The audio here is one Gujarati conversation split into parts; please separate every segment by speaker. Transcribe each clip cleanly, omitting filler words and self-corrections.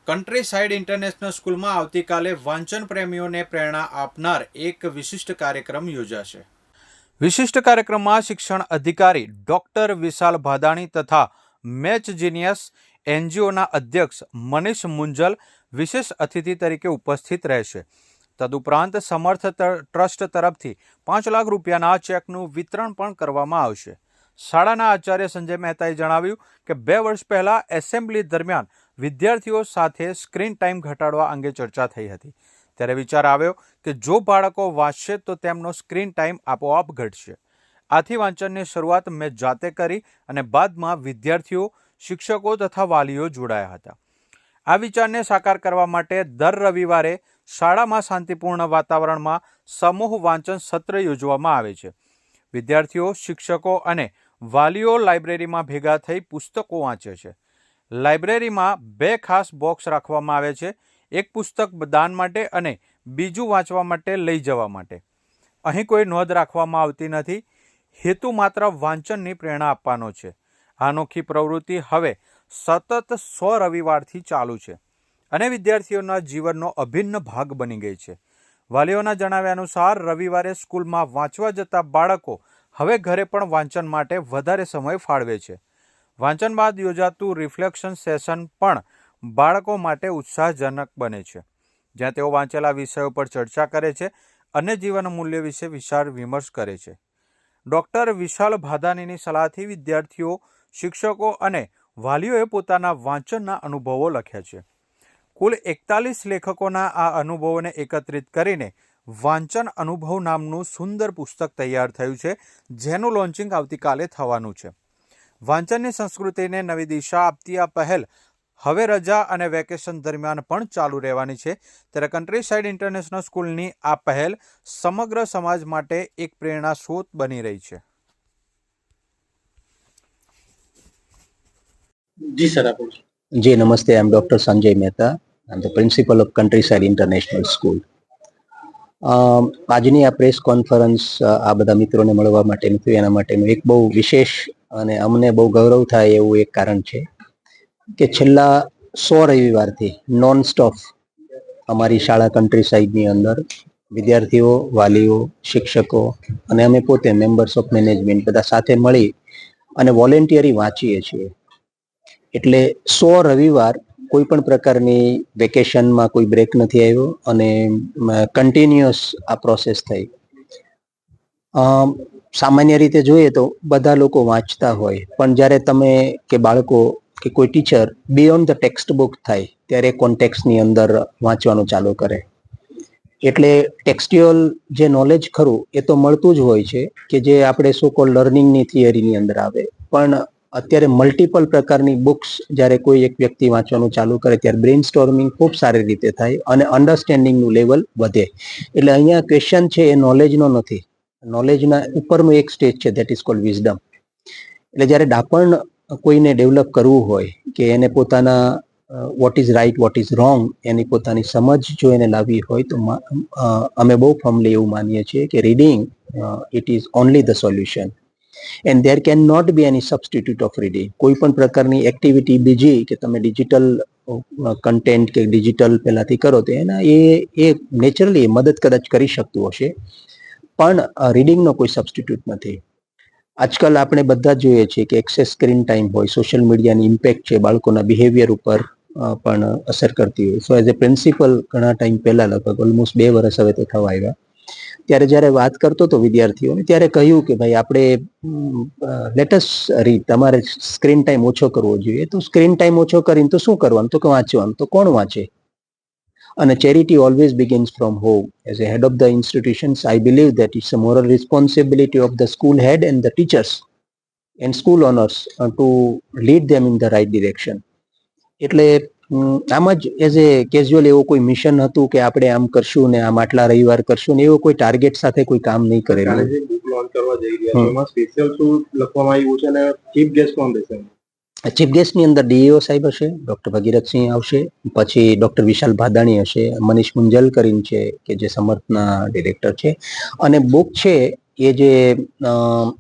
Speaker 1: કન્ટ્રી સાઇડ ઇન્ટરનેશનલ સ્કૂલમાં આવતીકાલે વાંચન પ્રેમીઓને પ્રેરણા આપનાર એક વિશિષ્ટ કાર્યક્રમ યોજાશે. વિશિષ્ટ કાર્યક્રમમાં શિક્ષણ અધિકારી ડોક્ટર વિશાલ ભાદાણી તથા મેચ જીનિયસ એનજીઓના અધ્યક્ષ મનીષ મુંજલ વિશેષ અતિથિ તરીકે ઉપસ્થિત રહેશે. તદુપરાંત સમર્થ ટ્રસ્ટ તરફથી 5 લાખ રૂપિયાના ચેકનું વિતરણ પણ કરવામાં આવશે. શાળાના આચાર્ય સંજય મહેતાએ જણાવ્યું કે 2 વર્ષ પહેલા એસેમ્બલી દરમિયાન વિદ્યાર્થીઓ સાથે સ્ક્રીન ટાઈમ ઘટાડવા અંગે ચર્ચા થઈ હતી. ત્યારે વિચાર આવ્યો કે જો બાળકો વાંચશે તો તેમનો સ્ક્રીન ટાઈમ આપોઆપ ઘટશે. આથી વાંચનની શરૂઆત મેં જાતે કરી અને બાદમાં વિદ્યાર્થીઓ, શિક્ષકો તથા વાલીઓ જોડાયા હતા. આ વિચારને સાકાર કરવા માટે દર રવિવારે શાળામાં શાંતિપૂર્ણ વાતાવરણમાં સમૂહ વાંચન સત્ર યોજવામાં આવે છે. વિદ્યાર્થીઓ, શિક્ષકો અને વાલીઓ લાઇબ્રેરીમાં ભેગા થઈ પુસ્તકો વાંચે છે. લાઇબ્રેરીમાં 2 ખાસ બોક્સ રાખવામાં આવે છે, એક પુસ્તક દાન માટે અને બીજું વાંચવા માટે લઈ જવા માટે. અહીં કોઈ નોંધ રાખવામાં આવતી નથી. હેતુ માત્ર વાંચનની પ્રેરણા આપવાનો છે. આ અનોખી પ્રવૃત્તિ હવે સતત 100 રવિવારથી ચાલુ છે અને વિદ્યાર્થીઓના જીવનનો અભિન્ન ભાગ બની ગઈ છે. વાલીઓના જણાવ્યા અનુસાર રવિવારે સ્કૂલમાં વાંચવા જતા બાળકો હવે ઘરે પણ વાંચન માટે વધારે સમય ફાળવે છે. વાંચન બાદ યોજાતું રિફ્લેક્શન સેશન પણ બાળકો માટે ઉત્સાહજનક બને છે, જ્યાં તેઓ વાંચેલા વિષયો પર ચર્ચા કરે છે અને જીવન મૂલ્ય વિશે વિચાર વિમર્શ કરે છે. ડોક્ટર વિશાલ ભાદાણીની સલાહથી વિદ્યાર્થીઓ, શિક્ષકો અને વાલીઓએ પોતાના વાંચનના અનુભવો લખ્યા છે. કુલ 41 લેખકોના આ અનુભવોને એકત્રિત કરીને વાંચન અનુભવ નામનું સુંદર પુસ્તક તૈયાર થયું છે, જેનું લોન્ચિંગ આવતીકાલે થવાનું છે. વાંચનની સંસ્કૃતિને નવી દિશા આપતી આ પહેલ હવે રજા અને વેકેશન દરમિયાન પણ ચાલુ રહેવાની છે. ત્યારે કન્ટ્રી સાઇડ ઇન્ટરનેશનલ સ્કૂલની આ પહેલ સમગ્ર સમાજ માટે એક પ્રેરણા સ્ત્રોત બની રહી છે.
Speaker 2: जी सर, आप जी नमस्ते. I am doctor Sanjay Mehta. I am the principle of countryside international school. આજની આ પ્રેસ કોન્ફરન્સ આ બધા મિત્રોને મળવા માટેનું થયું, એના માટેનું એક બહુ વિશેષ અને અમને બહુ ગૌરવ થાય એવું એક કારણ છે કે છેલ્લા 100 રવિવારથી નોન સ્ટોપ અમારી શાળા કન્ટ્રીસાઇડની અંદર વિદ્યાર્થીઓ, વાલીઓ, શિક્ષકો અને અમે પોતે મેમ્બર્સ ઓફ મેનેજમેન્ટ બધા સાથે મળી અને વોલેન્ટિયરી વાંચીએ છીએ. એટલે 100 રવિવાર કોઈ પણ પ્રકારની વેકેશનમાં કોઈ બ્રેક નથી આવ્યો અને કન્ટિન્યુઅસ આ પ્રોસેસ થઈ. સામાન્ય રીતે જોઈએ તો બધા લોકો વાંચતા હોય, પણ જ્યારે તમે કે બાળકો કે કોઈ teacher beyond the text book થાય ત્યારે કોન્ટેક્સ્ટની અંદર વાંચવાનું ચાલુ કરે. એટલે ટેક્સ્ચ્યુઅલ જે નોલેજ ખરું એ તો મળતું જ હોય છે કે જે આપણે સો કોલ લર્નિંગની થિયરીની અંદર આવે, પણ અત્યારે મલ્ટિપલ પ્રકારની બુક્સ જ્યારે કોઈ એક વ્યક્તિ વાંચવાનું ચાલુ કરે ત્યારે બ્રેઇન સ્ટોર્મિંગ ખૂબ સારી રીતે થાય અને અન્ડરસ્ટેન્ડિંગનું લેવલ વધે. એટલે અહીંયા ક્વેશ્ચન છે એ નોલેજનો નથી, નોલેજના ઉપરનું એક સ્ટેજ છે, ધેટ ઇઝ કોલ્ડ વિઝડમ. એટલે જ્યારે ડાપણ કોઈને ડેવલપ કરવું હોય કે એને પોતાના what is right, what is wrong, એની પોતાની સમજ જો એને લાવવી હોય તો અમે બહુ ફર્મલી એવું માનીએ છીએ કે reading it is only the solution and there can not be any substitute of reading. કોઈ પણ પ્રકારની એક્ટિવિટી બીજી કે તમે ડિજિટલ કન્ટેન્ટ કે ડિજિટલ પહેલાથી કરો તો એના એ નેચરલી મદદ કદાચ કરી શકતું હશે, પણ રીડિંગનો કોઈ સબસ્ટિટ્યુટ નથી. આજકાલ આપણે બધા જોઈએ છીએ કે એક્સેસ સ્ક્રીન ટાઈમ હોય, સોશિયલ મીડિયાની ઇમ્પેક્ટ છે બાળકોના બિહેવિયર ઉપર પણ અસર કરતી હોય. સો એઝ એ પ્રિન્સિપલ ઘણા ટાઈમ પહેલા, લગભગ ઓલમોસ્ટ 2 વર્ષ હવે તો થવા આવ્યા, ત્યારે જ્યારે વાત કરતો હતો વિદ્યાર્થીઓને ત્યારે કહ્યું કે ભાઈ આપણે લેટસ રીડ, તમારે સ્ક્રીન ટાઈમ ઓછો કરવો જોઈએ. તો સ્ક્રીન ટાઈમ ઓછો કરીને તો શું કરવાનું, તો કે વાંચવાનું. તો કોણ વાંચે? અને charity always begins from home. As a head of the institutions, I believe that it's a moral responsibility of the school head and the teachers and school owners to lead them in the right direction. એટલે આમ જ એઝ એ કેઝ્યુઅલ એવો કોઈ મિશન હતું કે આપણે આમ કરશું ને આમ આટલા રવિવાર કરશું ને એવો કોઈ ટાર્ગેટ સાથે કોઈ કામ નહીં કરેલું. બુક લોન્ચ કરવા જઈ રહ્યા છો, એમાં સ્પેશિયલ શું લખવામાં આવ્યું છે અને ચીફ ગેસ્ટ કોણ રહેશે? ચીફ ગેસ્ટની અંદર ડીઈઓ સાહેબ હશે, ડોક્ટર ભગીરથસિંહ આવશે, પછી ડોક્ટર વિશાલ ભાદાણી હશે, મનીષ મુંજલ કરીને છે કે જે સમર્થના ડિરેક્ટર છે, અને બુક છે એ જે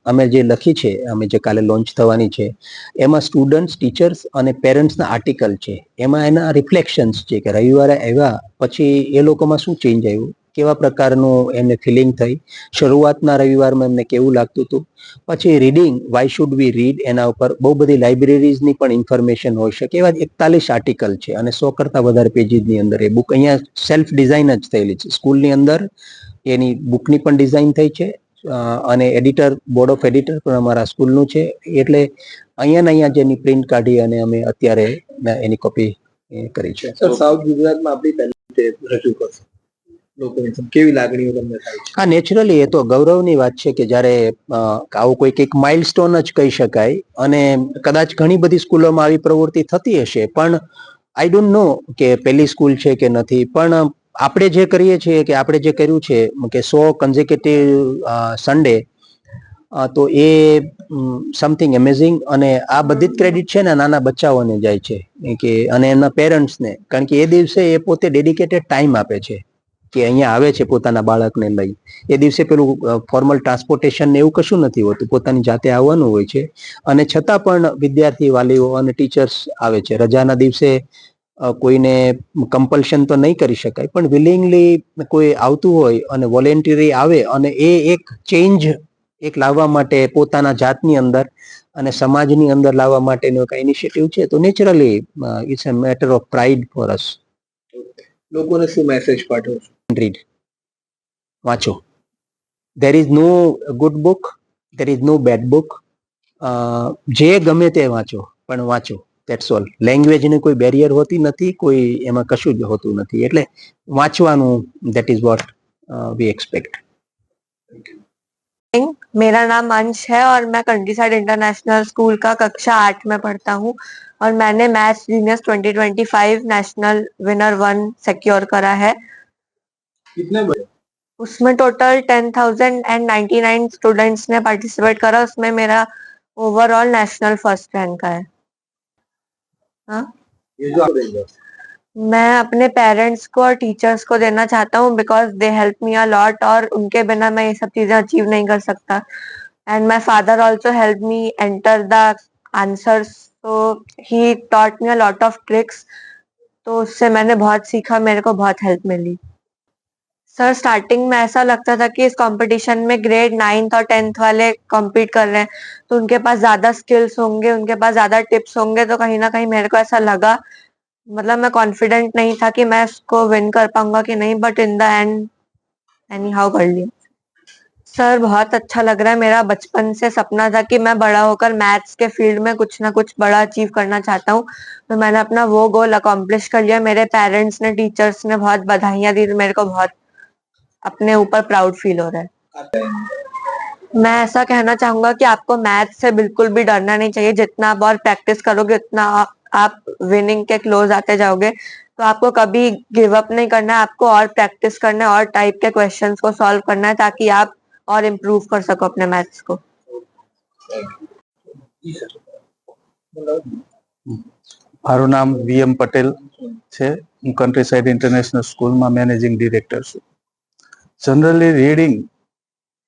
Speaker 2: અમે જે લખી છે, અમે જે કાલે લોન્ચ થવાની છે, એમાં સ્ટુડન્ટ્સ, ટીચર્સ અને પેરેન્ટ્સના આર્ટિકલ છે. એમાં એના રિફ્લેક્શન્સ છે કે રવિવારે આવ્યા પછી એ લોકોમાં શું ચેન્જ આવ્યું, કેવા પ્રકારનું એમને ફિલિંગ થઈ, શરૂઆતના રવિવારમાં એમને કેવું લાગતું હતું. પછી reading, why should we read, એના ઉપર બહુ બધી લાઇબ્રેરીઝની પણ ઇન્ફોર્મેશન હોઈ શકે. એવા 41 આર્ટિકલ છે અને 100 કરતાં વધારે પેજીસની અંદર એ બુક અહીંયા સેલ્ફ ડિઝાઇન જ થયેલી છે. સ્કૂલની અંદર એની બુકની પણ ડિઝાઇન થઈ છે અને એડિટર, બોર્ડ ઓફ એડિટર પણ અમારા સ્કૂલનું છે. એટલે અહીંયા જેની પ્રિન્ટ કાઢી અને અમે અત્યારે એની કોપી કરી છે.
Speaker 3: સર, સાઉથ ગુજરાતમાં આપણી પહેલી રજૂ કરશો, લોકોની કેવી લાગણીઓ તમને થાય છે?
Speaker 2: હા, નેચરલી એ તો ગૌરવની વાત છે કે જ્યારે આવું કોઈક એક માઇલસ્ટોન જ કહી શકાય. અને કદાચ ઘણી બધી સ્કૂલોમાં આવી પ્રવૃત્તિ થતી હશે, પણ આઈ ડોન્ટ નો કે પહેલી સ્કૂલ છે કે નથી. પણ આપણે જે કરીએ છીએ, કે આપણે જે કર્યું છે કે 100 કન્ઝિક્યુટિવ સન્ડે, તો એ સમથિંગ એમેઝિંગ. અને આ બધી જ ક્રેડિટ છે ને નાના બચ્ચાઓને જાય છે કે અને એમના પેરેન્ટ્સને, કારણ કે એ દિવસે એ પોતે ડેડિકેટેડ ટાઈમ આપે છે કે અહીંયા આવે છે પોતાના બાળકને લઈ. એ દિવસે પેલું ફોર્મલ ટ્રાન્સપોર્ટેશન ને એવું કશું નથી હોતું, પોતાની જાતે આવવાનું હોય છે. અને છતાં પણ વિદ્યાર્થી, વાલીઓ અને ટીચર્સ આવે છે. રજાના દિવસે કોઈને કમ્પલ્શન તો નહીં કરી શકાય, પણ વિલિંગલી કોઈ આવતું હોય અને વોલેન્ટરી આવે અને એ એક ચેન્જ એક લાવવા માટે પોતાના જાતની અંદર અને સમાજની અંદર લાવવા માટેનો એક ઇનિશિયેટિવ છે, તો naturally it's a matter of pride for us.
Speaker 3: લોકોને શું મેસેજ પાઠવો છો?
Speaker 2: રીડ, વાંચો. There is no good book, there is no bad book. જે ગમે તે વાંચો, પણ વાંચો, ધેટ્સ ઓલ. લેંગ્વેજની કોઈ બેરિયર હોતી નથી, કોઈ એમાં કશું જ હોતું નથી. એટલે વાંચવાનું, that is what we expect.
Speaker 4: मेरा नाम अंश है और मैं कंट्रीसाइड इंटरनेशनल स्कूल का कक्षा 8 में पढ़ता हूँ और मैंने maths genius 2025 national winner 1 secure करा है।
Speaker 3: कितने बजे?
Speaker 4: उसमें टोटल 10,099 स्टूडेंट्स ने पार्टिसिपेट करा, उसमें मेरा ओवरऑल नेशनल फर्स्ट रैंक है। हाँ,
Speaker 3: ये जो आप देंगे
Speaker 4: मैं अपने पेरेंट्स को और टीचर्स को देना चाहता हूँ because they help me a lot और उनके बिना मैं ये सब चीजें अचीव नहीं कर सकता। And my father also help me enter the answers, so he taught me a lot of tricks, तो उससे मैंने बहुत सीखा, मेरे को बहुत हेल्प मिली। सर, स्टार्टिंग में ऐसा लगता था कि इस कंपटीशन में ग्रेड 9th और 10th वाले कॉम्पीट कर रहे हैं तो उनके पास ज्यादा स्किल्स होंगे, उनके पास ज्यादा टिप्स होंगे, तो कहीं ना कहीं मेरे को ऐसा लगा, मतलब मैं कॉन्फिडेंट नहीं था कि मैं इसको विन कर पाऊंगा कि नहीं, but in the end any how कर लिया। सर, बहुत अच्छा लग रहा है। मेरा बचपन से सपना था कि मैं बड़ा होकर मैथ्स के फील्ड में कुछ ना कुछ बड़ा अचीव करना चाहता हूँ, तो मैंने अपना वो गोल अकॉम्प्लिश कर लिया। मेरे पेरेंट्स ने, टीचर्स ने बहुत बधाइयां दी, मेरे को बहुत अपने ऊपर प्राउड फील हो रहा है। मैं ऐसा कहना चाहूंगा कि आपको मैथ्स से बिल्कुल भी डरना नहीं चाहिए। जितना आप और प्रैक्टिस करोगे उतना आप विनिंग के क्लोज आते जाओगे, तो आपको कभी गिव अप नहीं करना है, आपको और प्रैक्टिस करना है और टाइप के क्वेश्चंस को सॉल्व करना है ताकि आप और इम्प्रूव कर सको अपने मैथ्स को।
Speaker 5: મારું નામ વીએમ પટેલ છે. હું કન્ટ્રીસાઇડ ઇન્ટરનેશનલ સ્કૂલમાં મેનેજિંગ ડિરેક્ટર છું. જનરલી રીડિંગ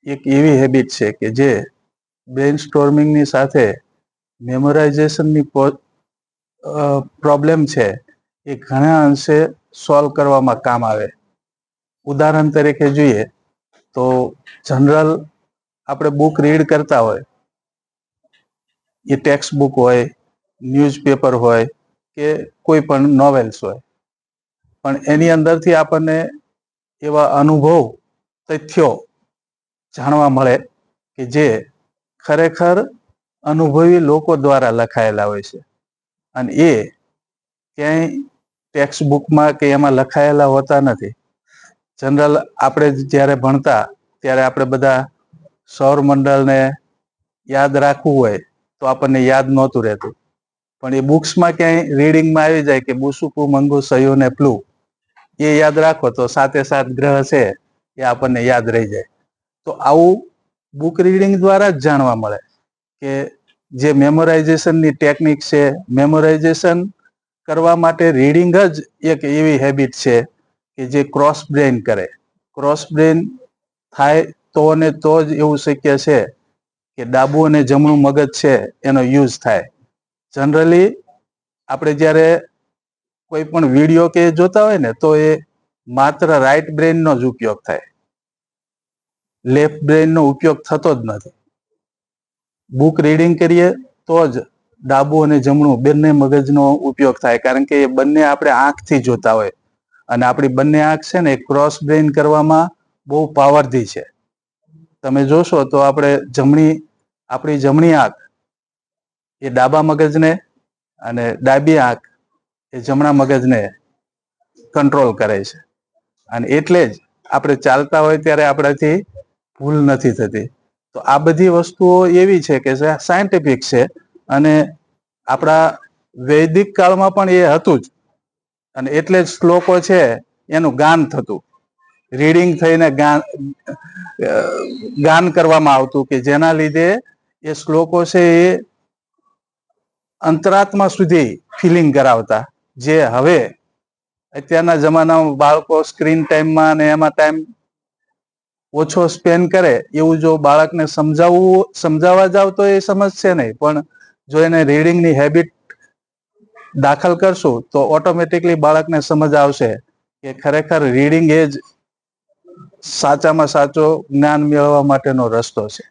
Speaker 5: એક એવી હેબિટ છે કે જે બ્રેઇન સ્ટોર્મિંગની સાથે મેમોરાઇઝેશનની પ્રોબ્લેમ છે એ ઘણા અંશે સોલ્વ કરવામાં કામ આવે. ઉદાહરણ તરીકે જોઈએ તો જનરલ આપણે બુક રીડ કરતા હોય, એ ટેક્સ્ટ બુક હોય, ન્યૂઝપેપર હોય કે કોઈ પણ નોવેલ્સ હોય, પણ એની અંદરથી આપણને એવા અનુભવ, તથ્યો જાણવા મળે કે જે ખરેખર અનુભવી લોકો દ્વારા લખાયેલા હોય છે અને એ ક્યાંય ટેક્સ્ટ બુકમાં કે એમાં લખાયેલા હોતા નથી. જનરલ આપણે જ્યારે ભણતા ત્યારે આપણે બધા સૌરમંડળને યાદ રાખવું હોય તો આપણને યાદ નહોતું રહેતું, પણ એ બુક્સમાં ક્યાંય રીડિંગમાં આવી જાય કે બુસુકુ મંગુ સયો ને પ્લુ, એ યાદ રાખો તો 7 ગ્રહ છે એ આપણને યાદ રહી જાય. તો આવું બુક રીડિંગ દ્વારા જ જાણવા મળે કે જે મેમોરાઇઝેશનની ટેકનિક છે, મેમોરાઇઝેશન કરવા માટે રીડિંગ જ એક એવી હેબિટ છે કે જે ક્રોસ બ્રેન કરે. ક્રોસ બ્રેન થાય તો ને તો જ એવું શક્ય છે કે ડાબું અને જમણું મગજ છે એનો યુઝ થાય. જનરલી આપણે જ્યારે કોઈ પણ વિડીયો કે જોતા હોય ને તો એ માત્ર રાઈટ બ્રેઇનનો જ ઉપયોગ થાય, લેફ્ટ બ્રેઇનનો ઉપયોગ થતો જ નથી. બુક રીડિંગ કરીએ તો જ ડાબું અને જમણું બંને મગજનો ઉપયોગ થાય, કારણ કે એ બંને આપણે આંખથી જોતા હોય અને આપણી બંને આંખ છે ને એ ક્રોસ બ્રેઇન કરવામાં બહુ પાવરથી છે. તમે જોશો તો આપણી જમણી આંખ એ ડાબા મગજને અને ડાબી આંખ એ જમણા મગજને કંટ્રોલ કરે છે. અને એટલે જ આપણે ચાલતા હોય ત્યારે આપણાથી ભૂલ નથી થતી. તો આ બધી વસ્તુઓ એવી છે કે સાયન્ટિફિક છે અને આપણા વૈદિક કાળમાં પણ એ હતું જ. અને એટલે જ શ્લોકો છે એનું ગાન થતું, રીડિંગ થઈને ગાન કરવામાં આવતું, કે જેના લીધે એ શ્લોકો છે એ અંતરાત્મા સુધી ફિલિંગ કરાવતા. જે હવે અત્યારના જમાનામાં બાળકો સ્ક્રીન ટાઈમમાં અને એમાં ટાઈમ ઓછો સ્પેન્ડ કરે, એવું જો બાળકને સમજાવવા જાવ તો એ સમજશે નહીં, પણ જો એને રીડિંગની હેબિટ દાખલ કરશું તો ઓટોમેટિકલી બાળકને સમજ આવશે કે ખરેખર રીડિંગ એ જ સાચામાં સાચો જ્ઞાન મેળવવા માટેનો રસ્તો છે.